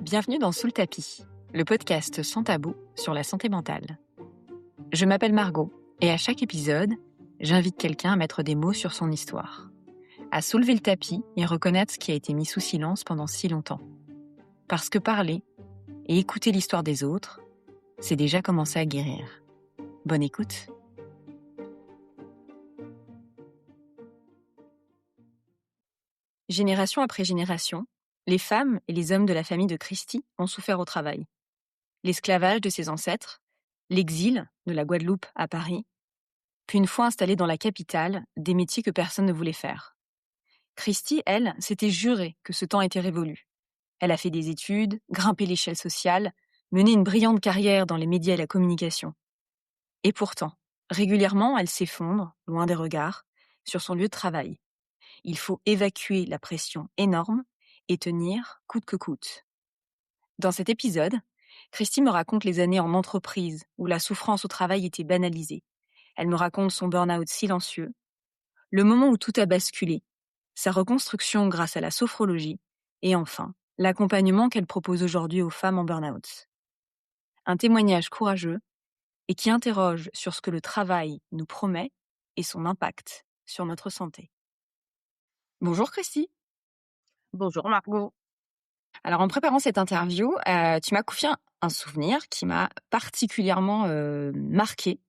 Bienvenue dans Sous le tapis, le podcast sans tabou sur la santé mentale. Je m'appelle Margot et à chaque épisode, j'invite quelqu'un à mettre des mots sur son histoire, à soulever le tapis et reconnaître ce qui a été mis sous silence pendant si longtemps. Parce que parler et écouter l'histoire des autres, c'est déjà commencer à guérir. Bonne écoute. Génération après génération, les femmes et les hommes de la famille de Christie ont souffert au travail. L'esclavage de ses ancêtres, l'exil de la Guadeloupe à Paris, puis une fois installée dans la capitale, des métiers que personne ne voulait faire. Christie, elle, s'était jurée que ce temps était révolu. Elle a fait des études, grimpé l'échelle sociale, mené une brillante carrière dans les médias et la communication. Et pourtant, régulièrement, elle s'effondre, loin des regards, sur son lieu de travail. Il faut évacuer la pression énorme et tenir coûte que coûte. Dans cet épisode, Christie me raconte les années en entreprise où la souffrance au travail était banalisée. Elle me raconte son burn-out silencieux, le moment où tout a basculé, sa reconstruction grâce à la sophrologie et enfin, l'accompagnement qu'elle propose aujourd'hui aux femmes en burn-out. Un témoignage courageux et qui interroge sur ce que le travail nous promet et son impact sur notre santé. Bonjour Christie. Bonjour Margot. Alors en préparant cette interview, tu m'as confié un souvenir qui m'a particulièrement marquée.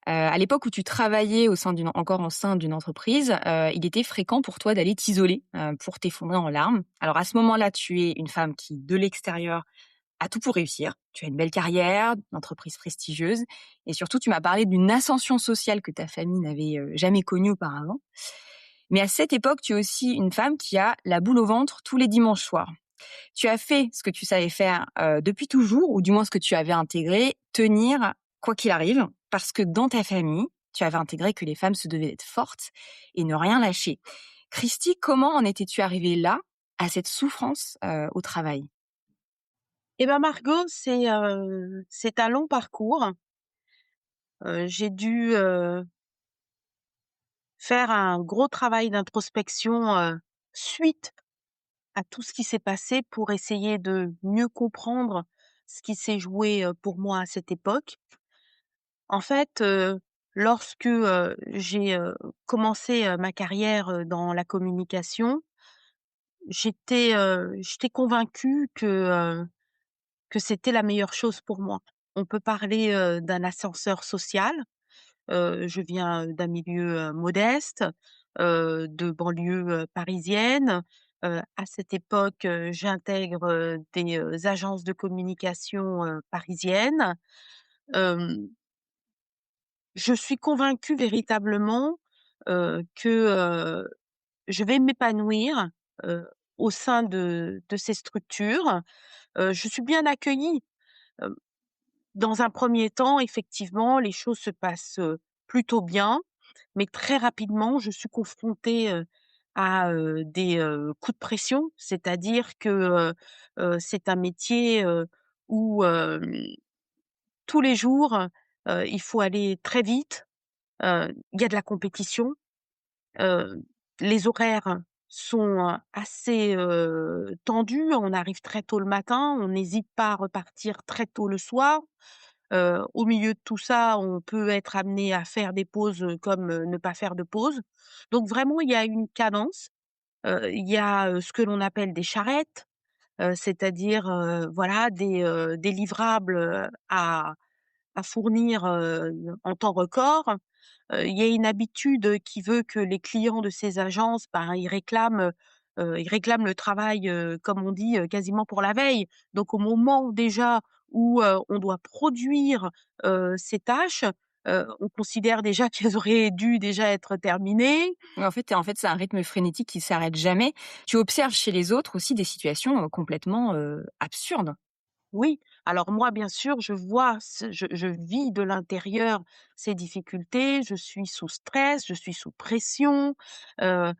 À l'époque où tu travaillais encore au sein d'une entreprise, il était fréquent pour toi d'aller t'isoler pour t'effondrer en larmes. Alors à ce moment-là, tu es une femme qui, de l'extérieur, a tout pour réussir. Tu as une belle carrière, une entreprise prestigieuse, et surtout tu m'as parlé d'une ascension sociale que ta famille n'avait jamais connue auparavant. Mais à cette époque, tu es aussi une femme qui a la boule au ventre tous les dimanches soirs. Tu as fait ce que tu savais faire depuis toujours, ou du moins ce que tu avais intégré, tenir quoi qu'il arrive, parce que dans ta famille, tu avais intégré que les femmes se devaient être fortes et ne rien lâcher. Christie, comment en étais-tu arrivée là, à cette souffrance au travail ? Eh ben Margot, c'est un long parcours. J'ai dû faire un gros travail d'introspection suite à tout ce qui s'est passé pour essayer de mieux comprendre ce qui s'est joué pour moi à cette époque. En fait, lorsque j'ai commencé ma carrière dans la communication, j'étais convaincue que c'était la meilleure chose pour moi. On peut parler, d'un ascenseur social. Je viens d'un milieu, modeste, de banlieue, parisienne. À cette époque, j'intègre, des, agences de communication, parisiennes. Hem, je suis convaincue véritablement, que, je vais m'épanouir, heu, au sein de ces structures. Je suis bien accueillie. Hem Dans un premier temps, effectivement, les choses se passent, plutôt bien, mais très rapidement, je suis confrontée, à, des, coups de pression. C'est-à-dire que, c'est un métier, où, tous les jours, il faut aller très vite, il y a de la compétition, heu, les horaires sont, assez, tendus. On arrive très tôt le matin, on n'hésite pas à repartir très tôt le soir. Au milieu de tout ça, on peut être amené à faire des pauses, comme, ne pas faire de pause. Donc vraiment, il y a une cadence. Il y a, ce que l'on appelle des charrettes, c'est-à-dire, voilà des livrables, à fournir, en temps record. Il y a une habitude qui veut que les clients de ces agences, ben, ils réclament le travail, comme on dit, quasiment pour la veille. Donc au moment déjà où, on doit produire, ces tâches, on considère déjà qu'elles auraient dû déjà être terminées. En fait, c'est un rythme frénétique qui s'arrête jamais. Tu observes chez les autres aussi des situations complètement absurdes. Oui, alors moi, bien sûr, je vois je vis de l'intérieur ces difficultés, je suis sous stress, je suis sous pression, heu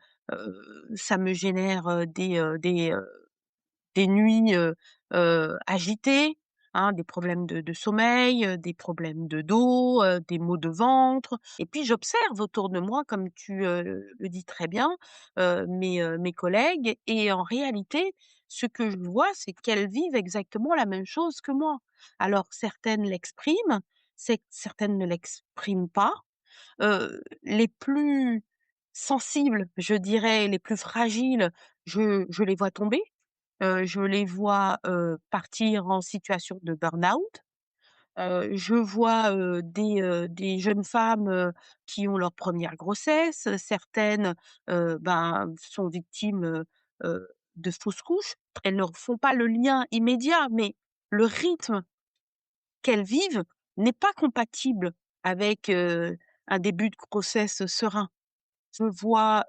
ça me génère, des nuits, agitées, hein, des problèmes de sommeil, des problèmes de dos, des maux de ventre et puis j'observe autour de moi, comme tu, le dis très bien, mes collègues et en réalité, Ce que je vois, c'est qu'elles vivent exactement la même chose que moi. Alors certaines l'expriment, c'est certaines ne l'expriment pas. Les plus sensibles, je dirais, les plus fragiles, je les vois tomber. Je les vois, partir en situation de burn-out. Je vois, des jeunes femmes, qui ont leur première grossesse, certaines, ben, sont victimes, de fausses couches. Elles ne font pas le lien immédiat, mais le rythme qu'elles vivent n'est pas compatible avec, un début de grossesse serein. Je vois,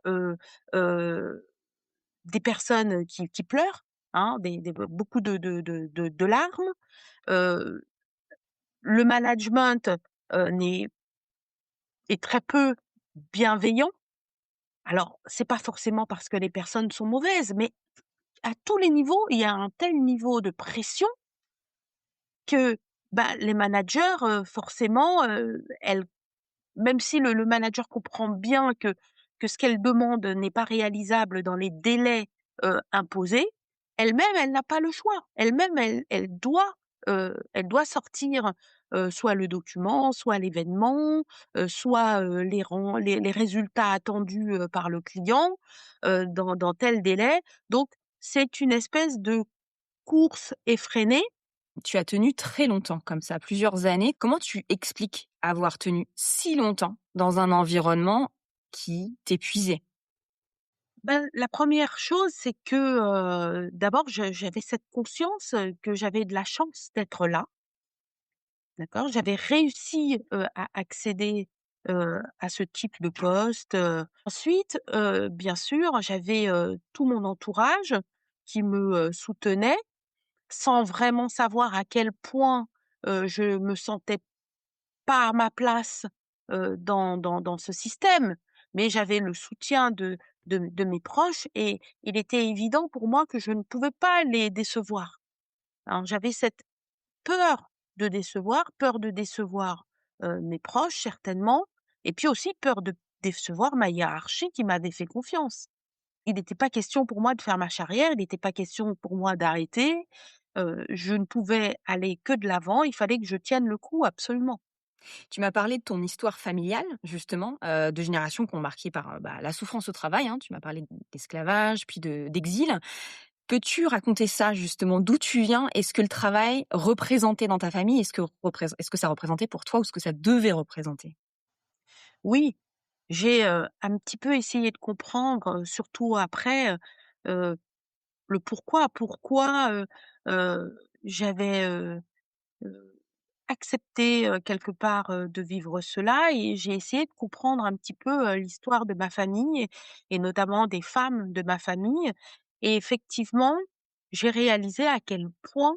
des personnes qui pleurent, hein, des beaucoup de larmes. Heu, le management, n'est est très peu bienveillant. Alors, c'est pas forcément parce que les personnes sont mauvaises, mais à tous les niveaux, il y a un tel niveau de pression que, bah, les managers, forcément, elles même si le manager comprend bien que ce qu'elle demande n'est pas réalisable dans les délais, imposés, elle-même, elle n'a pas le choix. Elle-même, elle doit sortir, soit le document, soit l'événement, soit, les résultats attendus, par le client, dans tel délai. Donc c'est une espèce de course effrénée. Tu as tenu très longtemps comme ça, plusieurs années. Comment tu expliques avoir tenu si longtemps dans un environnement qui t'épuisait? Ben, la première chose, c'est que, d'abord, j'avais cette conscience, que j'avais de la chance d'être là, d'accord? J'avais réussi, à accéder, à ce type de poste, Ensuite, bien sûr, j'avais, tout mon entourage qui me, soutenait, sans vraiment savoir à quel point, je me sentais pas à ma place, dans ce système, mais j'avais le soutien de mes proches et il était évident pour moi que je ne pouvais pas les décevoir. Alors j'avais cette peur de décevoir, mes proches certainement et puis aussi peur de décevoir ma hiérarchie qui m'avait fait confiance. Il n'était pas question pour moi de faire ma carrière, il n'était pas question pour moi d'arrêter, je ne pouvais aller que de l'avant, il fallait que je tienne le coup absolument. Tu m'as parlé de ton histoire familiale, justement, de générations qui ont marqué par, la souffrance au travail, hein. Tu m'as parlé d'esclavage, puis d'exil. Peux-tu raconter ça justement? D'où tu viens? Et ce que le travail représentait dans ta famille? Est-ce que ça représentait pour toi ou ce que ça devait représenter? Oui, j'ai, un petit peu essayé de comprendre, surtout après, le pourquoi, j'avais, accepté, quelque part, de vivre cela et j'ai essayé de comprendre un petit peu, l'histoire de ma famille et notamment des femmes de ma famille et effectivement, j'ai réalisé à quel point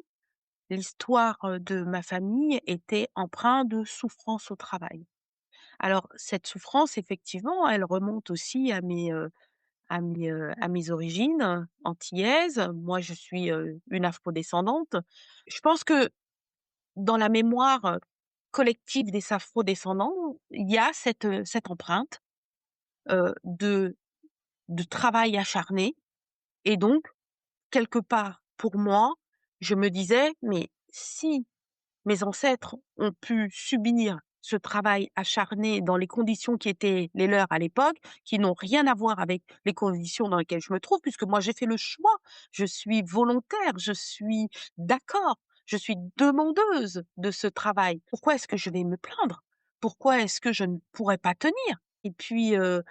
l'histoire, de ma famille était empreinte de souffrance au travail. Alors cette souffrance effectivement, elle remonte aussi à mes origines, antillaises. Moi, je suis, une afro-descendante. Je pense que dans la mémoire, collective des afro-descendants, il y a cette empreinte, de travail acharné et donc quelque part, pour moi, je me disais: «Mais si mes ancêtres ont pu subir ce travail acharné dans les conditions qui étaient les leurs à l'époque, qui n'ont rien à voir avec les conditions dans lesquelles je me trouve, puisque moi j'ai fait le choix. Je suis volontaire, je suis d'accord, je suis demandeuse de ce travail. Pourquoi est-ce que je vais me plaindre? Pourquoi est-ce que je ne pourrais pas tenir? Et puis, heu,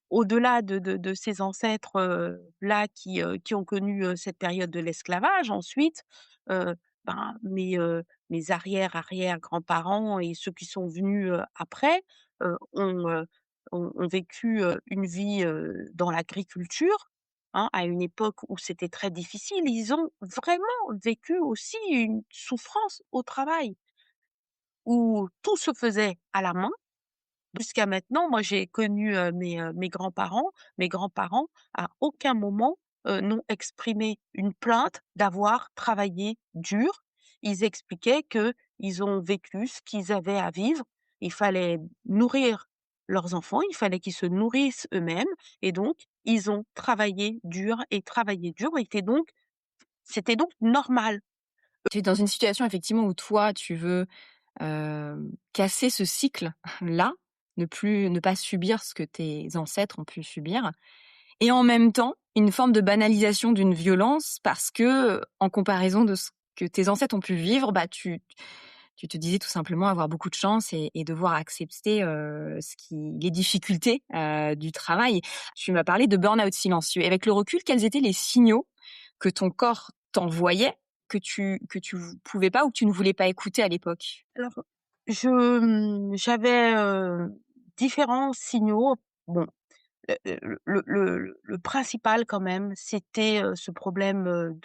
au-delà de ces ancêtres, là qui ont connu, cette période de l'esclavage ensuite, ben, mes arrière-arrière-grands-parents et ceux qui sont venus, après, ont vécu, une vie, dans l'agriculture, hein, à une époque où c'était très difficile. Ils ont vraiment vécu aussi une souffrance au travail, où tout se faisait à la main. Jusqu'à maintenant, moi, j'ai connu, mes grands-parents. Mes grands-parents, à aucun moment, n'ont exprimé une plainte d'avoir travaillé dur. Ils expliquaient qu'ils ont vécu ce qu'ils avaient à vivre. Il fallait nourrir leurs enfants, il fallait qu'ils se nourrissent eux-mêmes et donc ils ont travaillé dur et c'était donc normal. Tu es dans une situation effectivement où toi, tu veux, casser ce cycle-là, ne pas subir ce que tes ancêtres ont pu subir et en même temps, une forme de banalisation d'une violence parce que, en comparaison de ce que tes ancêtres ont pu vivre, bah, tu te disais tout simplement avoir beaucoup de chance et devoir accepter, les difficultés, du travail. Tu m'as parlé de burn-out silencieux. Et avec le recul, quels étaient les signaux que ton corps t'envoyait, que tu pouvais pas ou que tu ne voulais pas écouter à l'époque? Alors, j'avais, différents signaux. Bon, le principal quand même, c'était, ce problème,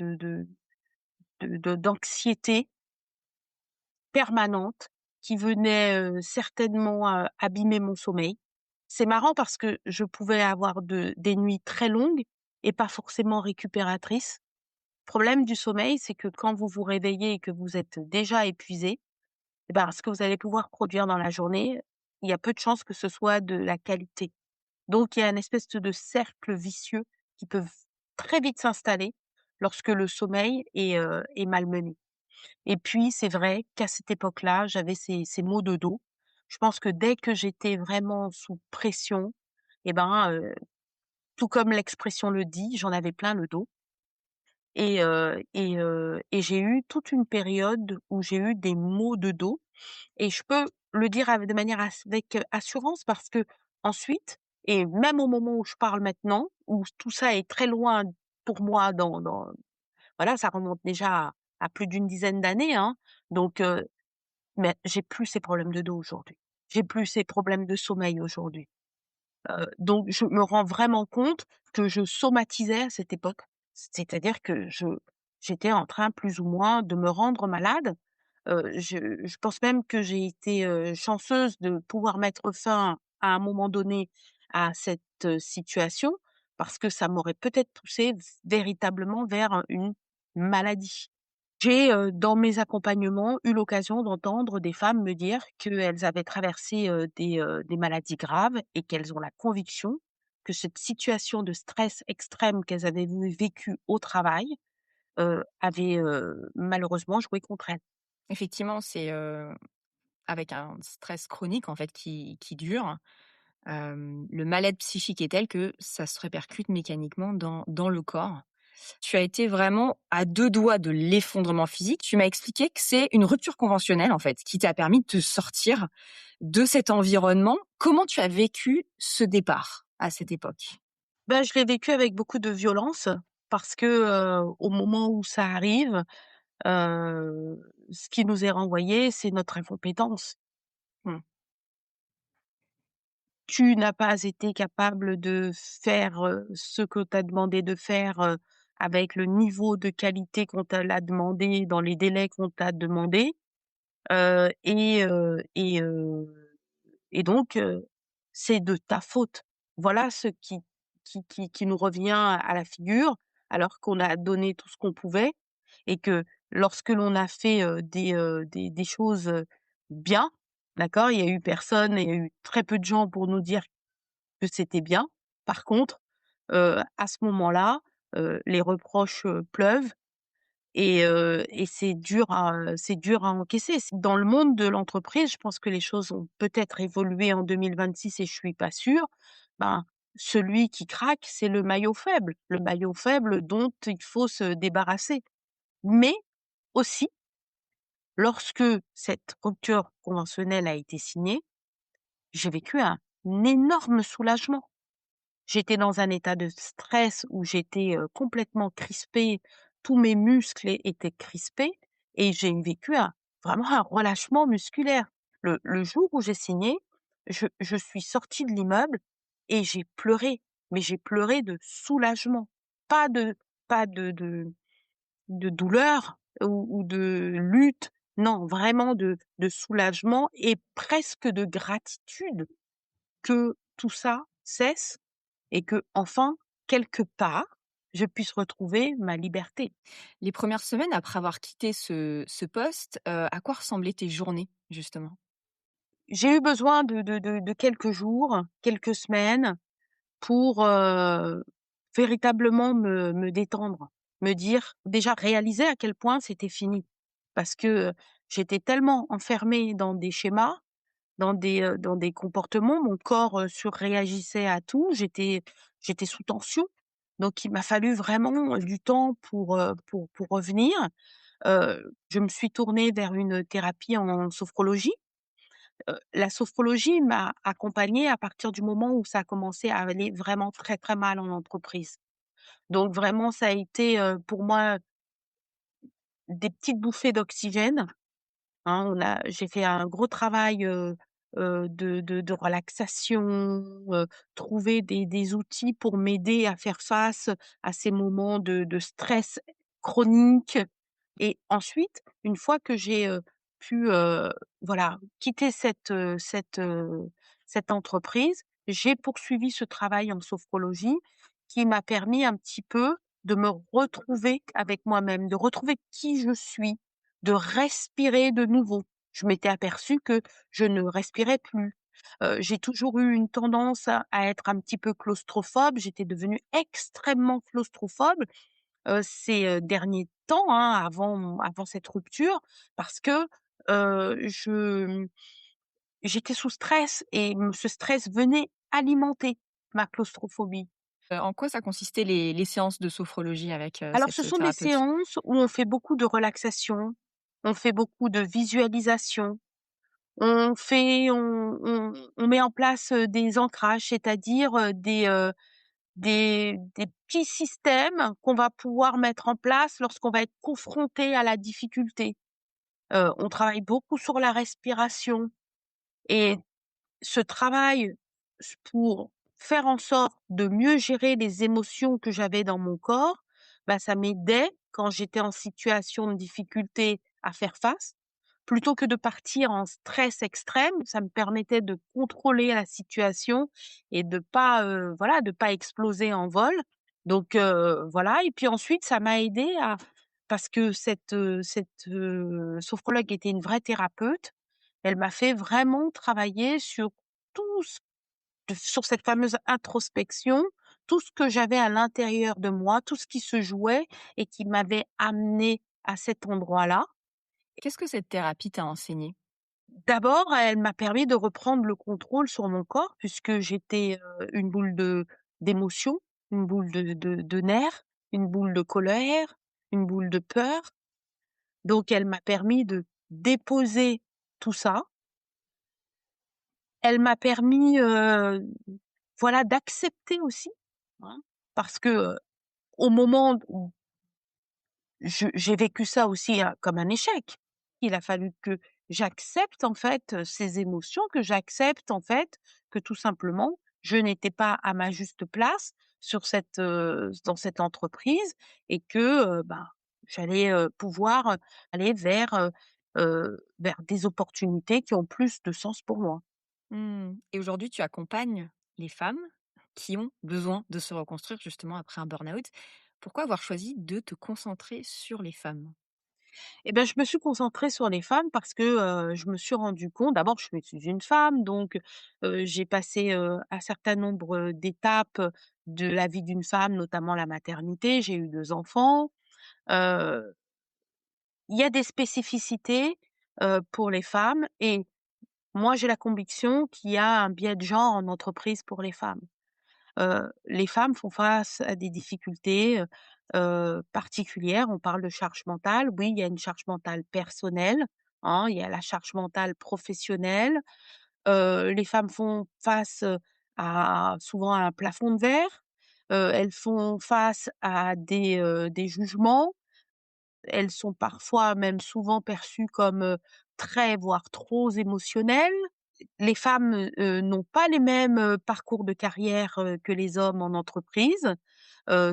d'anxiété permanente qui venait, certainement, abîmer mon sommeil. C'est marrant parce que je pouvais avoir des nuits très longues et pas forcément récupératrices. Le problème du sommeil, c'est que quand vous vous réveillez et que vous êtes déjà épuisé, et ben, ce que vous allez pouvoir produire dans la journée, il y a peu de chances que ce soit de la qualité. Donc il y a une espèce de cercle vicieux qui peut très vite s'installer lorsque le sommeil est malmené. Et puis c'est vrai qu'à cette époque-là, j'avais ces maux de dos. Je pense que dès que j'étais vraiment sous pression, et ben, tout comme l'expression le dit, j'en avais plein le dos et j'ai eu toute une période où j'ai eu des maux de dos et je peux le dire de manière avec assurance parce que ensuite et même au moment où je parle maintenant, où tout ça est très loin pour moi dans voilà, ça remonte déjà à plus d'une dizaine d'années, hein, donc mais j'ai plus ces problèmes de dos aujourd'hui. J'ai plus ces problèmes de sommeil aujourd'hui. Donc je me rends vraiment compte que je somatisais à cette époque. C'est-à-dire que j'étais en train plus ou moins de me rendre malade. Je pense même que j'ai été, chanceuse de pouvoir mettre fin à un moment donné à cette, situation parce que ça m'aurait peut-être poussée véritablement vers une maladie. J'ai, dans mes accompagnements, eu l'occasion d'entendre des femmes me dire qu'elles avaient traversé, des maladies graves et qu'elles ont la conviction que cette situation de stress extrême qu'elles avaient vécue au travail, avait, malheureusement joué contre elles. Effectivement, c'est, avec un stress chronique en fait qui dure, le mal-être psychique est tel que ça se répercute mécaniquement dans le corps. Tu as été vraiment à 2 doigts de l'effondrement physique. Tu m'as expliqué que c'est une rupture conventionnelle, en fait, qui t'a permis de te sortir de cet environnement. Comment tu as vécu ce départ à cette époque? Ben, je l'ai vécu avec beaucoup de violence parce que, au moment où ça arrive, ce qui nous est renvoyé, c'est notre incompétence. Mmh. Tu n'as pas été capable de faire, ce qu'on t'a demandé de faire, avec le niveau de qualité qu'on te l'a demandé, dans les délais qu'on t'a demandé, heu et heu et heu et donc c'est de ta faute. Voilà ce qui nous revient à la figure, alors qu'on a donné tout ce qu'on pouvait et que lorsque l'on a fait, des choses, bien, d'accord? Il y a eu personne il y a eu très peu de gens pour nous dire que c'était bien. Par contre, à ce moment-là, les reproches, pleuvent et c'est dur à encaisser. Dans le monde de l'entreprise, je pense que les choses ont peut-être évolué en 2026 et je suis pas sûre. Ben, celui qui craque, c'est le maillot faible dont il faut se débarrasser. Mais aussi, lorsque cette rupture conventionnelle a été signée, j'ai vécu un énorme soulagement. J'étais dans un état de stress où j'étais, complètement crispée, tous mes muscles étaient crispés et j'ai vécu vraiment un relâchement musculaire. Le jour où j'ai signé, je suis sortie de l'immeuble et j'ai pleuré, mais j'ai pleuré de soulagement, pas de pas de douleur ou de lutte, non, vraiment de soulagement et presque de gratitude que tout ça cesse et que enfin, quelque part, je puisse retrouver ma liberté. Les premières semaines après avoir quitté ce poste, à quoi ressemblaient tes journées, justement? J'ai eu besoin de quelques jours, quelques semaines pour, véritablement me détendre. Me dire déjà réaliser à quel point c'était fini. Parce que, j'étais tellement enfermée dans des schémas, dans des comportements, mon corps, surréagissait à tout, j'étais sous tension. Donc il m'a fallu vraiment du temps pour revenir. Je me suis tournée vers une thérapie en sophrologie. La sophrologie m'a accompagnée à partir du moment où ça a commencé à aller vraiment très, très mal en entreprise. Donc vraiment ça a été, pour moi des petites bouffées d'oxygène. Hein, j'ai fait un gros travail, de relaxation, trouver des outils pour m'aider à faire face à ces moments de stress chronique et ensuite, une fois que j'ai, pu, voilà, quitter cette entreprise, j'ai poursuivi ce travail en sophrologie qui m'a permis un petit peu de me retrouver avec moi-même, de retrouver qui je suis, de respirer de nouveau. Je m'étais aperçue que je ne respirais plus. J'ai toujours eu une tendance à être un petit peu claustrophobe. J'étais devenue extrêmement claustrophobe, ces, derniers temps, hein, avant cette rupture parce que, j'étais sous stress et ce stress venait alimenter ma claustrophobie. En quoi ça consistait les séances de sophrologie avec, Alors ce cette sont des thérapeute? séances où on fait beaucoup de relaxation, on fait beaucoup de visualisation. On met en place, des ancrages, c'est-à-dire, des petits systèmes qu'on va pouvoir mettre en place lorsqu'on va être confronté à la difficulté. On travaille beaucoup sur la respiration et ce travail pour faire en sorte de mieux gérer les émotions que j'avais dans mon corps, bah, ça m'aidait quand j'étais en situation de difficulté à faire face. Plutôt que de partir en stress extrême, ça me permettait de contrôler la situation et de pas, voilà, de pas exploser en vol. Donc voilà et puis ensuite ça m'a aidée à parce que cette sophrologue était une vraie thérapeute. Elle m'a fait vraiment travailler sur tout ce sur cette fameuse introspection, tout ce que j'avais à l'intérieur de moi, tout ce qui se jouait et qui m'avait amenée à cet endroit-là. Qu'est-ce que cette thérapie t'a enseigné? D'abord, elle m'a permis de reprendre le contrôle sur mon corps puisque j'étais, une boule d'émotions, une boule de nerfs, une boule de colère, une boule de peur. Donc elle m'a permis de déposer tout ça. Elle m'a permis, voilà, d'accepter aussi, hein, parce que, au moment où j'ai vécu ça aussi, comme un échec. Il a fallu que j'accepte en fait, ces émotions, que j'accepte en fait que tout simplement, je n'étais pas à ma juste place sur dans cette entreprise et que, ben, j'allais, pouvoir, aller vers des opportunités qui ont plus de sens pour moi. Mmh, et aujourd'hui, tu accompagnes les femmes qui ont besoin de se reconstruire justement après un burn-out. Pourquoi avoir choisi de te concentrer sur les femmes? Et ben, je me suis concentrée sur les femmes parce que, je me suis rendu compte d'abord je suis une femme donc, j'ai passé, un certain nombre, d'étapes, de la vie d'une femme, notamment la maternité. J'ai eu 2 enfants. Heu, il y a des spécificités, pour les femmes et moi j'ai la conviction qu'il y a un biais de genre en entreprise pour les femmes. Les femmes font face à des difficultés, particulières. On parle de charge mentale. Oui, il y a une charge mentale personnelle, hein, il y a la charge mentale professionnelle. Les femmes font face, à souvent à un plafond de verre. Elles font face à des jugements. Elles sont parfois, même souvent perçues comme, très, voire trop émotionnelles. Les femmes, n'ont pas les mêmes, parcours de carrière, que les hommes en entreprise.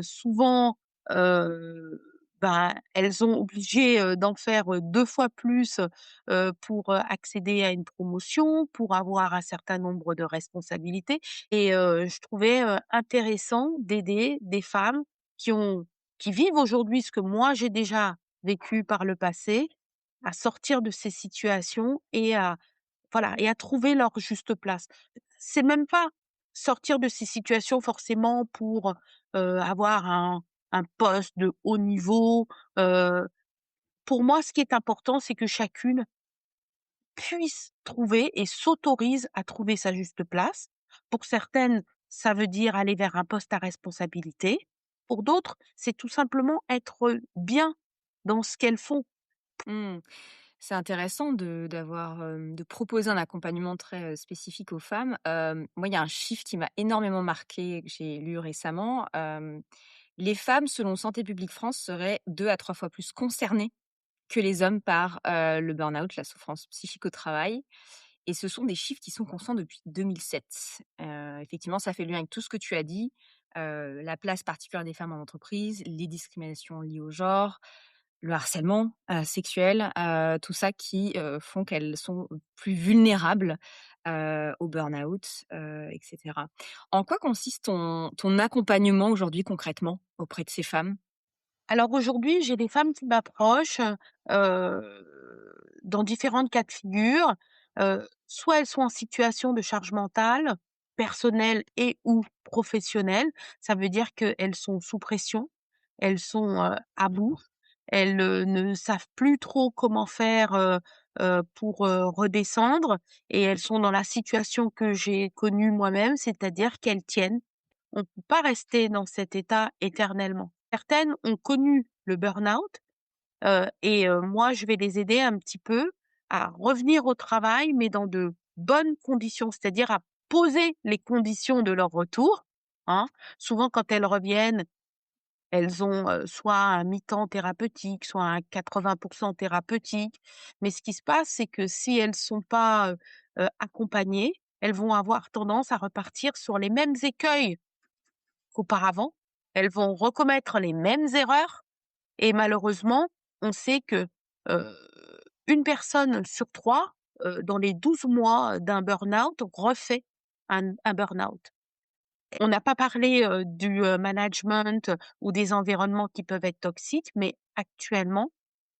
Souvent, heu, ben, elles sont obligées, d'en faire, 2 fois plus, pour, accéder à une promotion, pour avoir un certain nombre de responsabilités et je trouvais, intéressant d'aider des femmes qui ont qui vivent aujourd'hui ce que moi j'ai déjà vécu par le passé, à sortir de ces situations et à voilà et à trouver leur juste place. C'est même pas sortir de ces situations forcément pour, avoir un poste de haut niveau. Heu, pour moi, ce qui est important, c'est que chacune puisse trouver et s'autorise à trouver sa juste place. Pour certaines, ça veut dire aller vers un poste à responsabilité. Pour d'autres, c'est tout simplement être bien dans ce qu'elles font. Mmh. C'est intéressant de proposer un accompagnement très, spécifique aux femmes. Moi, il y a un chiffre qui m'a énormément marqué que j'ai lu récemment. Les femmes, selon Santé publique France, seraient 2 à 3 fois plus concernées que les hommes par, le burn-out, la souffrance psychique au travail, et ce sont des chiffres qui sont constants depuis 2007. Effectivement, ça fait lien avec tout ce que tu as dit, la place particulière des femmes en entreprise, les discriminations liées au genre, le harcèlement, sexuel, tout ça qui, font qu'elles sont plus vulnérables, au burn-out, et cetera. En quoi consiste ton accompagnement aujourd'hui concrètement auprès de ces femmes? Alors aujourd'hui, j'ai des femmes qui m'approchent, dans différentes cas de figure. Soit elles sont en situation de charge mentale, personnelle et ou professionnelle. Ça veut dire qu'elles sont sous pression, elles sont, à bout, elles, ne savent plus trop comment faire, pour, redescendre, et elles sont dans la situation que j'ai connue moi-même, c'est-à-dire qu'elles tiennent. On ne peut pas rester dans cet état éternellement. Certaines ont connu le burn-out, moi, je vais les aider un petit peu à revenir au travail, mais dans de bonnes conditions, c'est-à-dire à poser les conditions de leur retour, hein. Souvent, quand elles reviennent, elles ont, soit un mi-temps thérapeutique, soit un 80 thérapeutique. Mais ce qui se passe, c'est que si elles sont pas, accompagnées, elles vont avoir tendance à repartir sur les mêmes écueils qu'auparavant. Elles vont recommettre les mêmes erreurs, et malheureusement, on sait que, heu, 1 personne sur 3, dans les 12 mois d'un burn-out, refait un burn-out. On n'a pas parlé, du, management ou des environnements qui peuvent être toxiques, mais actuellement,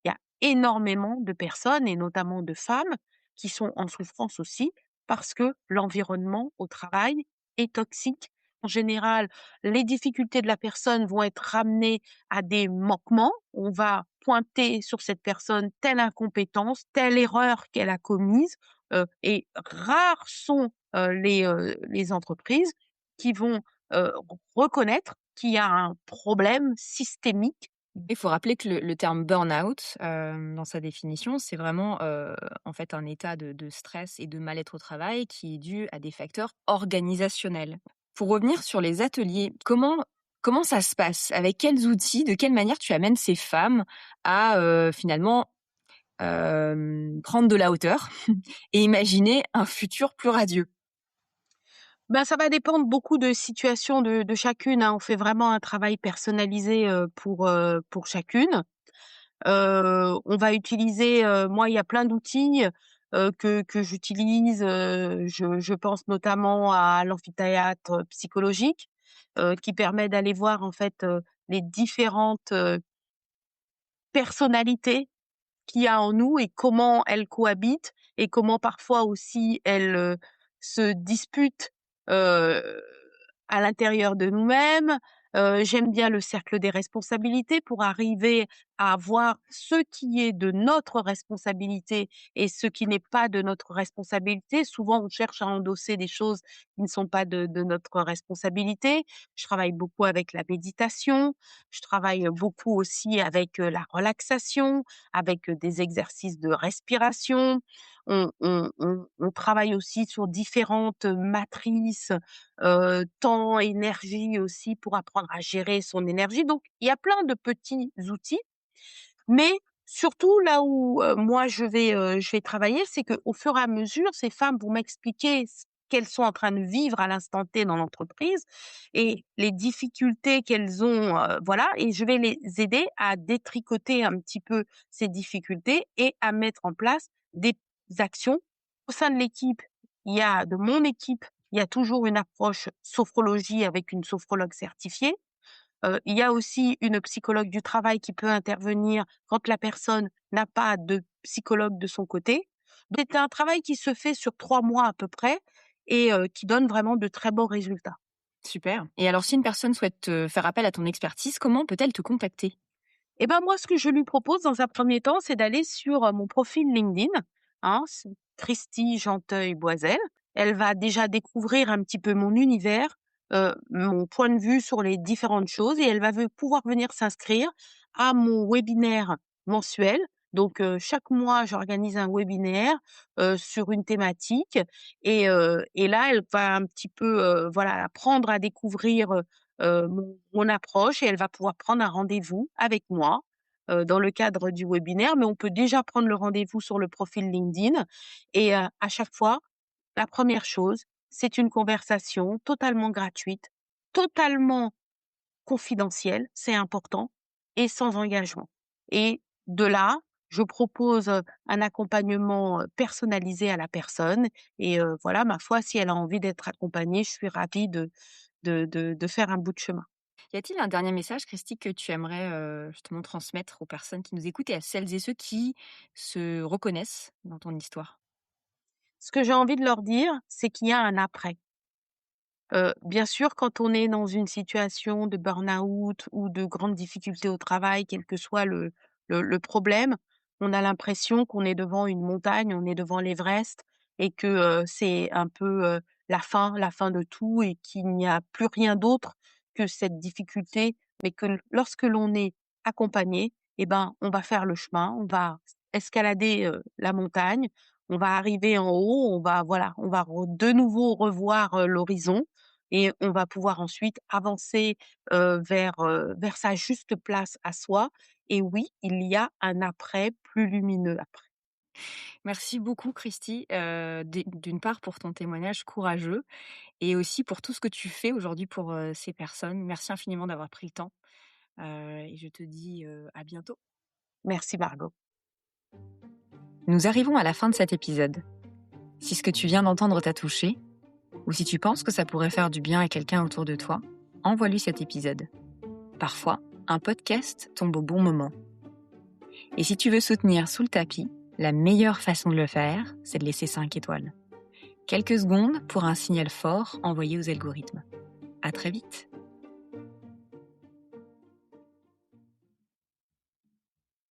il y a énormément de personnes et notamment de femmes qui sont en souffrance aussi parce que l'environnement au travail est toxique. En général, les difficultés de la personne vont être ramenées à des manquements. On va pointer sur cette personne telle incompétence, telle erreur qu'elle a commise, et rares sont, les entreprises qui vont, reconnaître qu'il y a un problème systémique. Il faut rappeler que le terme burn-out, dans sa définition, c'est vraiment, en fait, un état de stress et de mal-être au travail qui est dû à des facteurs organisationnels. Pour revenir sur les ateliers, comment ça se passe? Avec quels outils, de quelle manière tu amènes ces femmes à, finalement, prendre de la hauteur et imaginer un futur plus radieux? Ben, ça va dépendre beaucoup de situations de chacune, hein. On fait vraiment un travail personnalisé, pour chacune. On va utiliser, moi, il y a plein d'outils, que j'utilise, je pense notamment à l'amphithéâtre psychologique, qui permet d'aller voir, en fait, les différentes, personnalités qu'il y a en nous et comment elles cohabitent et comment parfois aussi elles, se disputent, heu, à l'intérieur de nous-mêmes. J'aime bien le cercle des responsabilités pour arriver à voir ce qui est de notre responsabilité et ce qui n'est pas de notre responsabilité. Souvent, on cherche à endosser des choses qui ne sont pas de notre responsabilité. Je travaille beaucoup avec la méditation, je travaille beaucoup aussi avec, la relaxation, avec, des exercices de respiration. On travaille aussi sur différentes, matrices, temps, énergie aussi pour apprendre à gérer son énergie. Donc il y a plein de petits outils, mais surtout là où, moi je vais travailler, c'est qu'au fur et à mesure, ces femmes vont m'expliquer ce qu'elles sont en train de vivre à l'instant T dans l'entreprise et les difficultés qu'elles ont, voilà, et je vais les aider à détricoter un petit peu ces difficultés et à mettre en place des actions. Au sein de l'équipe, de mon équipe, il y a toujours une approche sophrologie avec une sophrologue certifiée. Il y a aussi une psychologue du travail qui peut intervenir quand la personne n'a pas de psychologue de son côté. C'est un travail qui se fait sur 3 mois à peu près et qui donnent vraiment de très bons résultats. Super. Et alors, si une personne souhaite faire appel à ton expertise, comment peut-elle te contacter? Et ben, moi, ce que je lui propose dans un premier temps, c'est d'aller sur, mon profil LinkedIn, hein, c'est Christy Genteuil-Boiselle. Elle va déjà découvrir un petit peu mon univers, mon point de vue sur les différentes choses et elle va pouvoir venir s'inscrire à mon webinaire mensuel. Donc, chaque mois, j'organise un webinaire, sur une thématique et là, elle va un petit peu, voilà, apprendre à découvrir, mon approche et elle va pouvoir prendre un rendez-vous avec moi, dans le cadre du webinaire. Mais on peut déjà prendre le rendez-vous sur le profil LinkedIn et à chaque fois, la première chose, c'est une conversation totalement gratuite, totalement confidentielle, c'est important et sans engagement. Et de là, je propose, un accompagnement, personnalisé à la personne et voilà, ma foi, si elle a envie d'être accompagnée, je suis ravie de faire un bout de chemin. Y a-t-il un dernier message, Christy, que tu aimerais justement transmettre aux personnes qui nous écoutent et à celles et ceux qui se reconnaissent dans ton histoire? Ce que j'ai envie de leur dire, c'est qu'il y a un après. Bien sûr, quand on est dans une situation de burn-out ou de grandes difficultés au travail, quel que soit le problème, on a l'impression qu'on est devant une montagne, on est devant l'Everest et que, c'est un peu, la fin de tout et qu'il n'y a plus rien d'autre que cette difficulté. Mais que lorsque l'on est accompagné et ben, on va faire le chemin, on va escalader, la montagne, on va arriver en haut, on va voilà, on va de nouveau revoir, l'horizon et on va pouvoir ensuite avancer, vers sa juste place à soi et oui, il y a un après plus lumineux après. Merci beaucoup, Christy, d'une part pour ton témoignage courageux et aussi pour tout ce que tu fais aujourd'hui pour ces personnes. Merci infiniment d'avoir pris le temps et je te dis à bientôt. Merci Margot. Nous arrivons à la fin de cet épisode. Si ce que tu viens d'entendre t'a touché, ou si tu penses que ça pourrait faire du bien à quelqu'un autour de toi, envoie-lui cet épisode. Parfois, un podcast tombe au bon moment. Et si tu veux soutenir Sous le tapis, la meilleure façon de le faire, c'est de laisser 5 étoiles. Quelques secondes pour un signal fort envoyé aux algorithmes. À très vite.